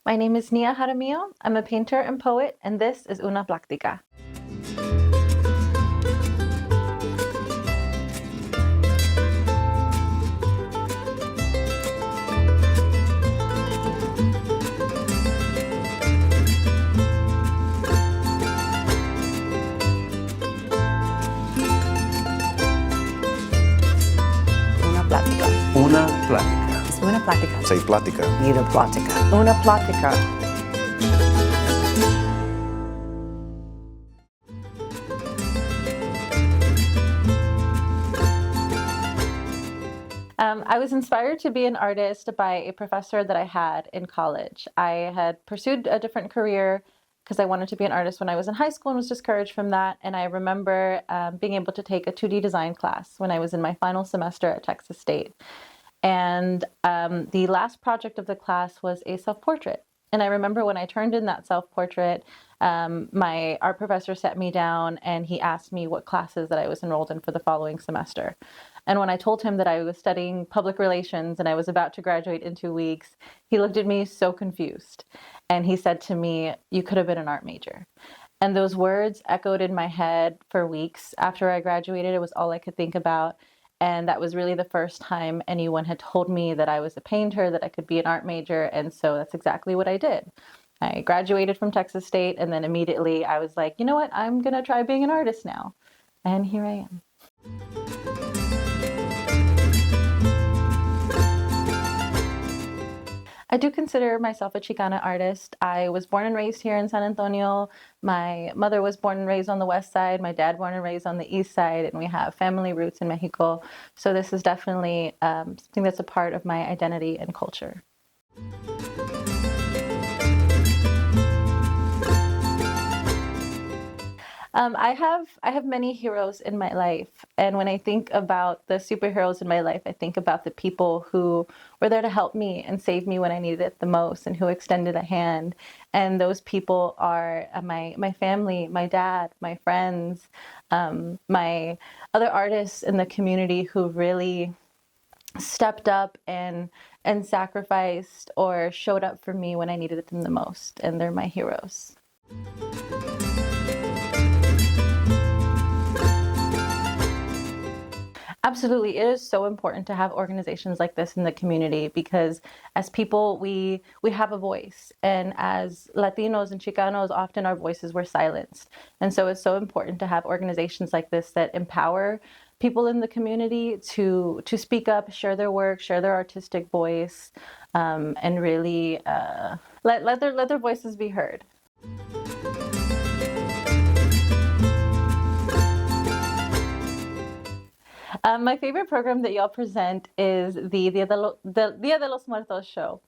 My name is Nia Jaramillo. I'm a painter and poet, and this is Una Plática. Una Plática. Una Plática. Es Una Plática. Say Plática. Una Plática. Una Plática. I was inspired to be an artist by a professor that I had in college. I had pursued a different career because I wanted to be an artist when I was in high school and was discouraged from that. And I remember being able to take a 2D design class when I was in my final semester at Texas State. And the last project of the class was a self-portrait. And I remember when I turned in that self-portrait, my art professor sat me down and he asked me what classes that I was enrolled in for the following semester. And when I told him that I was studying public relations and I was about to graduate in 2 weeks, he looked at me so confused. And he said to me, "You could have been an art major." And those words echoed in my head for weeks. After I graduated, it was all I could think about. And that was really the first time anyone had told me that I was a painter, that I could be an art major. And so that's exactly what I did. I graduated from Texas State, and then immediately I was like, you know what? I'm going to try being an artist now. And here I am. I do consider myself a Chicana artist. I was born and raised here in San Antonio. My mother was born and raised on the west side, my dad born and raised on the east side, and we have family roots in Mexico. So this is definitely something that's a part of my identity and culture. I have many heroes in my life, and when I think about the superheroes in my life, I think about the people who were there to help me and save me when I needed it the most, and who extended a hand. And those people are my family, my dad, my friends, my other artists in the community who really stepped up and sacrificed or showed up for me when I needed them the most, and they're my heroes. Absolutely. It is so important to have organizations like this in the community because as people, we have a voice. And as Latinos and Chicanos, often our voices were silenced. And so it's so important to have organizations like this that empower people in the community to speak up, share their work, share their artistic voice, and really let their voices be heard. My favorite program that y'all present is the Dia de los Muertos show.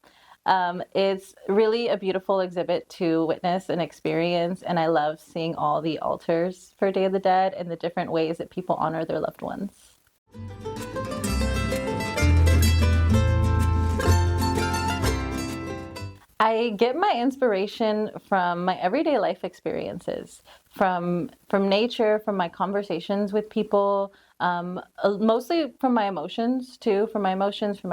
It's really a beautiful exhibit to witness and experience, and I love seeing all the altars for Day of the Dead and the different ways that people honor their loved ones. I get my inspiration from my everyday life experiences, from nature, from my conversations with people, mostly from my emotions too, from my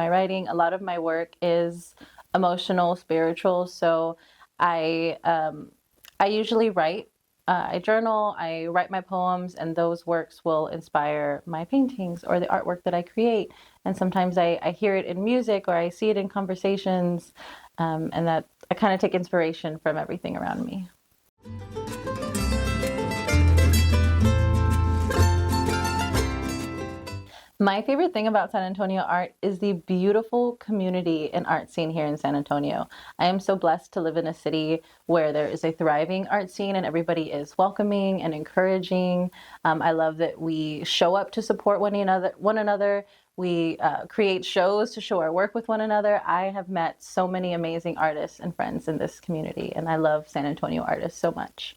writing. A lot of my work is emotional, spiritual. So I usually write. I journal, I write my poems, and those works will inspire my paintings or the artwork that I create. And sometimes I hear it in music or I see it in conversations, and that I kind of take inspiration from everything around me. My favorite thing about San Antonio art is the beautiful community and art scene here in San Antonio. I am so blessed to live in a city where there is a thriving art scene and everybody is welcoming and encouraging. I love that we show up to support one another. We create shows to show our work with one another. I have met so many amazing artists and friends in this community, and I love San Antonio artists so much.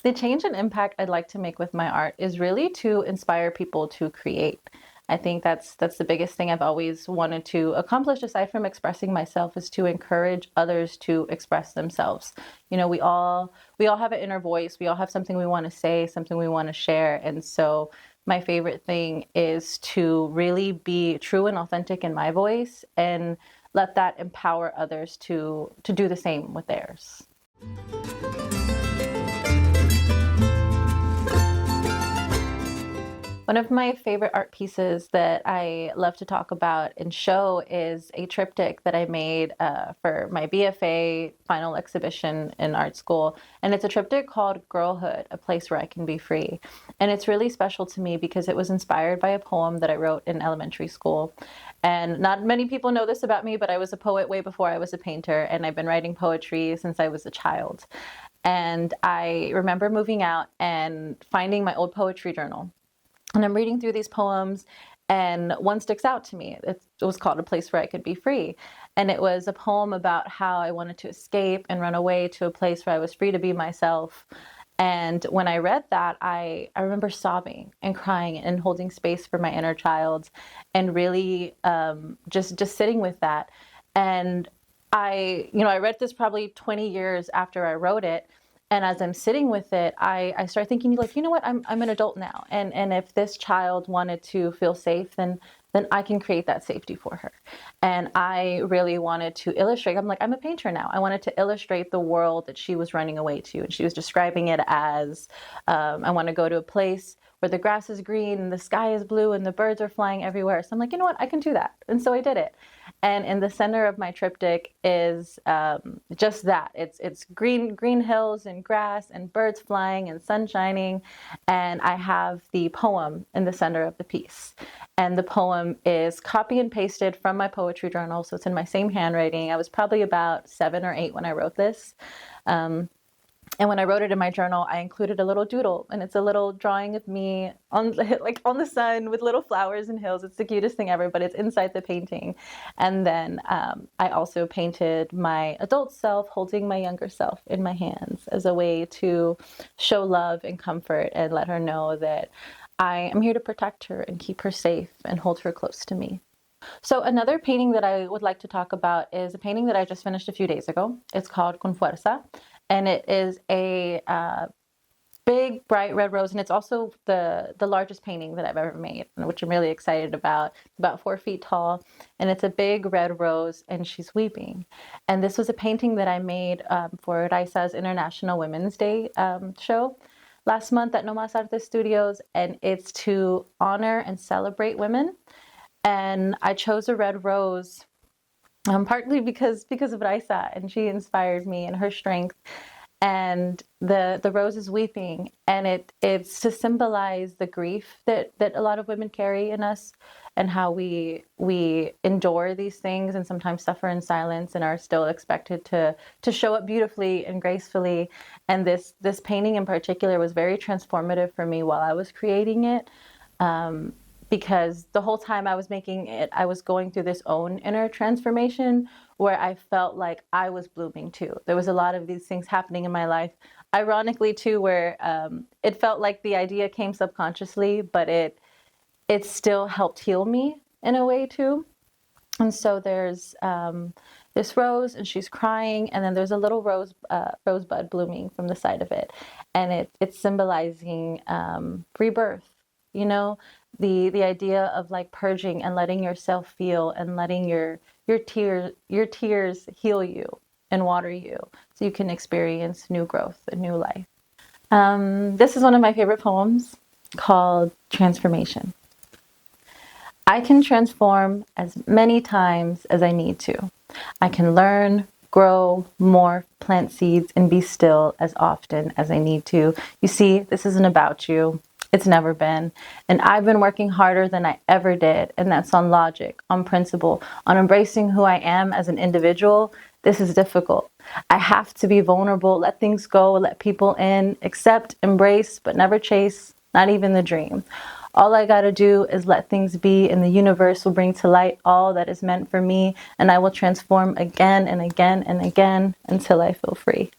The change and impact I'd like to make with my art is really to inspire people to create. I think that's the biggest thing I've always wanted to accomplish, aside from expressing myself, is to encourage others to express themselves. You know, we all have an inner voice. We all have something we want to say, something we want to share. And so my favorite thing is to really be true and authentic in my voice and let that empower others to do the same with theirs. One of my favorite art pieces that I love to talk about and show is a triptych that I made for my BFA final exhibition in art school. And it's a triptych called Girlhood, A Place Where I Can Be Free. And it's really special to me because it was inspired by a poem that I wrote in elementary school. And not many people know this about me, but I was a poet way before I was a painter, and I've been writing poetry since I was a child. And I remember moving out and finding my old poetry journal. And I'm reading through these poems, and one sticks out to me. It was called A Place Where I Could Be Free. And it was a poem about how I wanted to escape and run away to a place where I was free to be myself. And when I read that, I remember sobbing and crying and holding space for my inner child, and really just sitting with that. And I read this probably 20 years after I wrote it. And as I'm sitting with it, I start thinking, like, you know what, I'm an adult now. And if this child wanted to feel safe, then I can create that safety for her. And I really wanted to illustrate, I'm a painter now. I wanted to illustrate the world that she was running away to. And she was describing it as, I want to go to a place where the grass is green and the sky is blue and the birds are flying everywhere. So I'm like, you know what, I can do that. And so I did it. And in the center of my triptych is just that. It's green hills and grass and birds flying and sun shining. And I have the poem in the center of the piece. And the poem is copy and pasted from my poetry journal. So it's in my same handwriting. I was probably about 7 or 8 when I wrote this. And when I wrote it in my journal, I included a little doodle, and it's a little drawing of me on the sun with little flowers and hills. It's the cutest thing ever, but it's inside the painting. And then I also painted my adult self holding my younger self in my hands as a way to show love and comfort and let her know that I am here to protect her and keep her safe and hold her close to me. So another painting that I would like to talk about is a painting that I just finished a few days ago. It's called Con Fuerza. And it is a big, bright red rose. And it's also the largest painting that I've ever made, which I'm really excited about. It's about 4 feet tall. And it's a big red rose, and she's weeping. And this was a painting that I made for Raiza's International Women's Day show last month at No Mas Artes Studios. And it's to honor and celebrate women. And I chose a red rose partly because of Raiza, and she inspired me and her strength. And the rose is weeping, and it's to symbolize the grief that a lot of women carry in us, and how we endure these things and sometimes suffer in silence and are still expected to show up beautifully and gracefully. And this painting in particular was very transformative for me while I was creating it. Because the whole time I was making it, I was going through this own inner transformation where I felt like I was blooming too. There was a lot of these things happening in my life, ironically too, where it felt like the idea came subconsciously, but it still helped heal me in a way too. And so there's this rose, and she's crying, and then there's a little rosebud blooming from the side of it, and it's symbolizing rebirth. You know, the idea of like purging and letting yourself feel and letting your tears heal you and water you so you can experience new growth and new life. This is one of my favorite poems called Transformation. I can transform as many times as I need to. I can learn, grow, morph, plant seeds, and be still as often as I need to. You see, this isn't about you. It's never been. And I've been working harder than I ever did. And that's on logic, on principle, on embracing who I am as an individual. This is difficult. I have to be vulnerable, let things go, let people in, accept, embrace, but never chase, not even the dream. All I gotta do is let things be, and the universe will bring to light all that is meant for me, and I will transform again and again and again until I feel free.